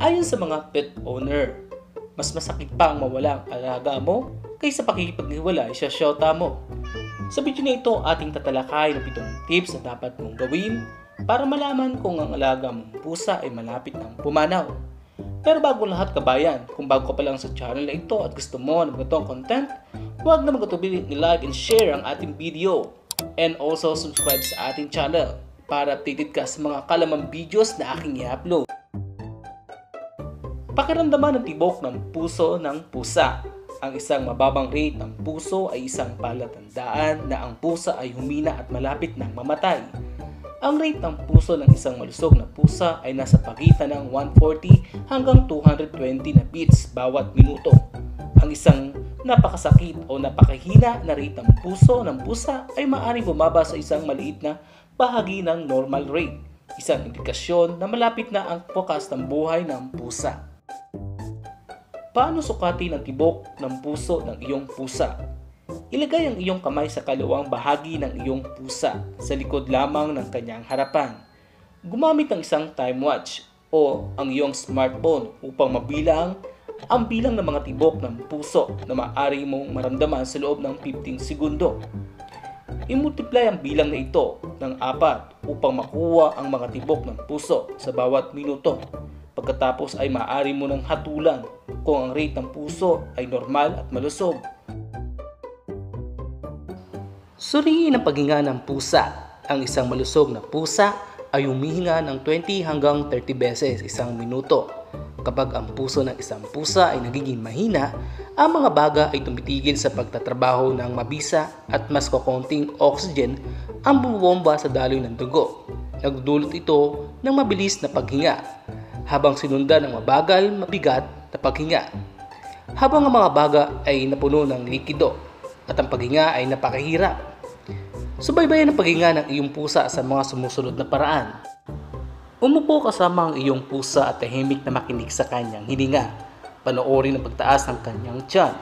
Ayon sa mga pet owner, mas masakit pa ang mawala ang alaga mo kaysa pakikipaghiwalay sa syota mo. Sa video na ito, ating tatalakay ng 7 tips na dapat mong gawin para malaman kung ang alaga mong pusa ay malapit ng pumanaw. Pero bago lahat kabayan, kung bago ka pa lang sa channel na ito at gusto mo ng ganitong content, huwag na magkatubili i-like and share ang ating video. And also subscribe sa ating channel para updated ka sa mga kalamang videos na aking i-upload. Pakiramdaman ng tibok ng puso ng pusa. Ang isang mababang rate ng puso ay isang palatandaan na ang pusa ay humina at malapit ng mamatay. Ang rate ng puso ng isang malusog na pusa ay nasa pagitan ng 140 hanggang 220 na beats bawat minuto. Ang isang napakasakit o napakahina na rate ng puso ng pusa ay maaaring bumaba sa isang maliit na bahagi ng normal rate, isang indikasyon na malapit na ang wakas ng buhay ng pusa. Paano sukatin ang tibok ng puso ng iyong pusa? Ilagay ang iyong kamay sa kaliwang bahagi ng iyong pusa sa likod lamang ng kanyang harapan. Gumamit ng isang time watch o ang iyong smartphone upang mabilang ang bilang ng mga tibok ng puso na maaari mong maramdaman sa loob ng 15 segundo. I-multiply ang bilang na ito ng 4 upang makuha ang mga tibok ng puso sa bawat minuto. Pagkatapos ay maaari mo ng hatulan kung ang rate ng puso ay normal at malusog. Suriin ang paghinga ng pusa. Ang isang malusog na pusa ay humihinga ng 20 hanggang 30 beses isang minuto. Kapag ang puso ng isang pusa ay nagiging mahina, ang mga baga ay tumitigil sa pagtatrabaho ng mabisa at mas kakonting oxygen ang bumubomba sa daloy ng dugo. Nagdudulot ito ng mabilis na paghinga, habang sinundan ng mabagal, mabigat na paghinga. Habang ang mga baga ay napuno ng likido at ang paghinga ay napakahirap. Subaybayan ang paghinga ng iyong pusa sa mga sumusunod na paraan. Umupo kasama ang iyong pusa at tahimik na makinig sa kanyang hininga. Panoorin ang pagtaas ng kanyang tiyan.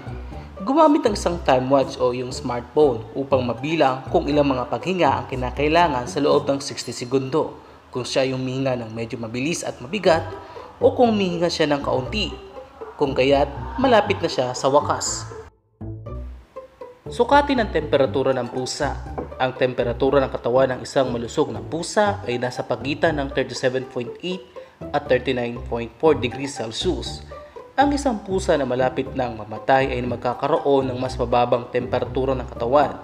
Gumamit ng isang time watch o iyong smartphone upang mabilang kung ilang mga paghinga ang kinakailangan sa loob ng 60 segundo. Kung siya yung humihinga ng medyo mabilis at mabigat o kung humihinga siya ng kaunti, kung kaya't malapit na siya sa wakas. Sukatin ang temperatura ng pusa. Ang temperatura ng katawan ng isang malusog na pusa ay nasa pagitan ng 37.8 at 39.4 degrees Celsius. Ang isang pusa na malapit ng mamatay ay magkakaroon ng mas mababang temperatura ng katawan.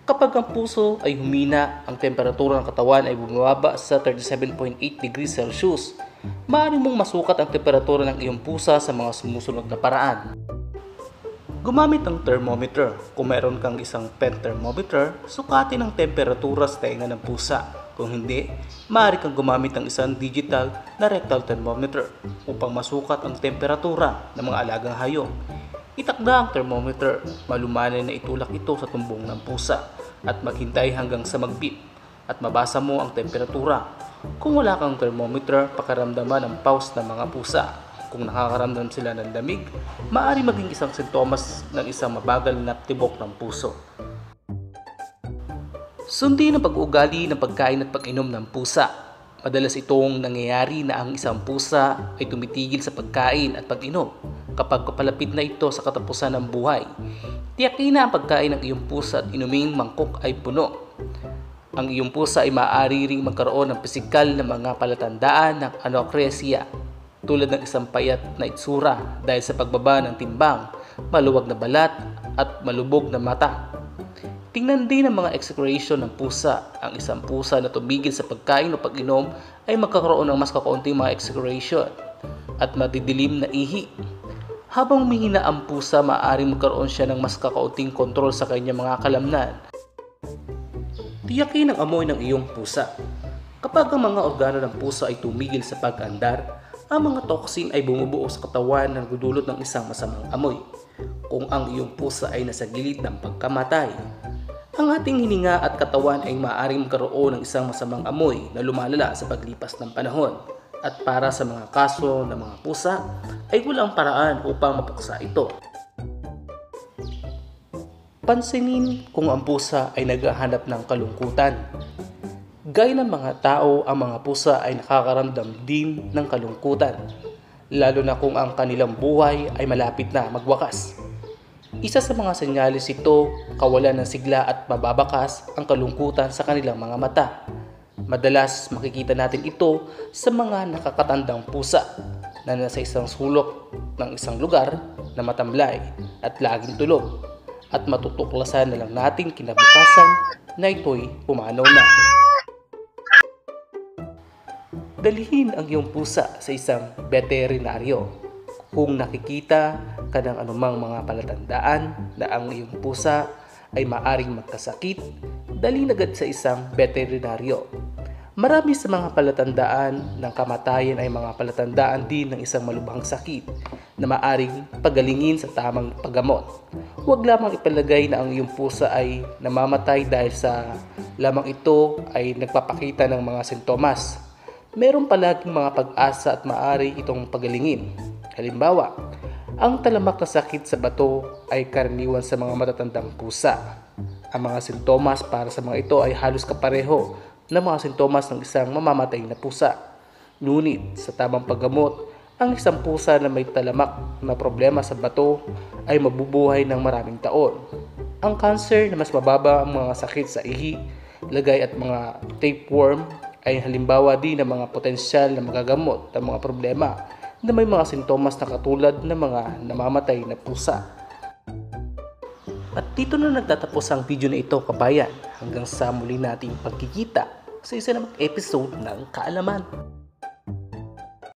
Kapag ang puso ay humina, ang temperatura ng katawan ay bumababa sa 37.8 degrees Celsius. Maaari mong masukat ang temperatura ng iyong pusa sa mga sumusunod na paraan. Gumamit ng thermometer. Kung mayroon kang isang pen thermometer, sukatin ang temperatura sa tenga ng pusa. Kung hindi, maaari kang gumamit ng isang digital na rectal thermometer upang masukat ang temperatura ng mga alagang hayop. Itakda ang thermometer, malumanay na itulak ito sa tumbong ng pusa at maghintay hanggang sa mag-beep at mabasa mo ang temperatura. Kung wala kang thermometer, pakiramdaman ang pulse ng mga pusa. Kung nakakaramdam sila ng lamig, maaari maging isang sintomas ng isang mabagal na tibok ng puso. Sundin ang pag-uugali ng pagkain at pag-inom ng pusa. Madalas itong nangyayari na ang isang pusa ay tumitigil sa pagkain at pag-inom kapag kapalapit na ito sa katapusan ng buhay. Tiyakin na ang pagkain ng iyong pusa at inuming mangkok ay puno. Ang iyong pusa ay maaari ring magkaroon ng pisikal na mga palatandaan ng anoreksiya, tulad ng isang payat na itsura dahil sa pagbaba ng timbang, maluwag na balat at malubog na mata. Tingnan din ang mga excretion ng pusa. Ang isang pusa na tumigil sa pagkain o pag-inom ay magkakaroon ng mas kakaunting mga excretion at madidilim na ihi. Habang humihina ang pusa, maaaring magkaroon siya ng mas kakaunting kontrol sa kanyang mga kalamnan. Tiyakin ang amoy ng iyong pusa. Kapag ang mga organo ng pusa ay tumigil sa pag-andar, ang mga toxin ay bumubuo sa katawan na nagdudulot ng isang masamang amoy. Kung ang iyong pusa ay nasa gilid ng pagkamatay, ang ating hininga at katawan ay maaaring magkaroon ng isang masamang amoy na lumalala sa paglipas ng panahon. At para sa mga kaso ng mga pusa, ay walang paraan upang mapuksa ito. Pansinin kung ang pusa ay naghahanap ng kalungkutan. Gaya ng mga tao, ang mga pusa ay nakakaramdam din ng kalungkutan. lalo na kung ang kanilang buhay ay malapit na magwakas. Isa sa mga senyales ito, kawalan ng sigla at mababakas ang kalungkutan sa kanilang mga mata. Madalas makikita natin ito sa mga nakakatandang pusa na nasa isang sulok ng isang lugar na matamlay at laging tulog, at matutuklasan na lang natin kinabukasan na ito'y pumanaw na. Dalhin ang iyong pusa sa isang veterinaryo. Kung nakikita ka ng anumang mga palatandaan na ang iyong pusa ay maaring magkasakit, dalhin agad sa isang veterinaryo. Marami sa mga palatandaan ng kamatayan ay mga palatandaan din ng isang malubhang sakit na maaring pagalingin sa tamang paggamot. Huwag lamang ipalagay na ang iyong pusa ay namamatay dahil sa lamang ito ay nagpapakita ng mga sintomas. Meron palaging mga pag-asa at maaari itong pagalingin. Halimbawa, ang talamak na sakit sa bato ay karaniwan sa mga matatandang pusa. Ang mga sintomas para sa mga ito ay halos kapareho ng mga sintomas ng isang mamamatay na pusa. Ngunit sa tamang paggamot, ang isang pusa na may talamak na problema sa bato ay mabubuhay ng maraming taon. Ang cancer na mas mababa ang mga sakit sa ihi, lagay at mga tapeworm ay halimbawa din ng mga potensyal na magagamot ng mga problema na may mga sintomas na katulad ng mga namamatay na pusa. At dito na nagtatapos ang video na ito, kabayan. Hanggang sa muli nating pagkikita sa isa namang episode ng Kaalaman.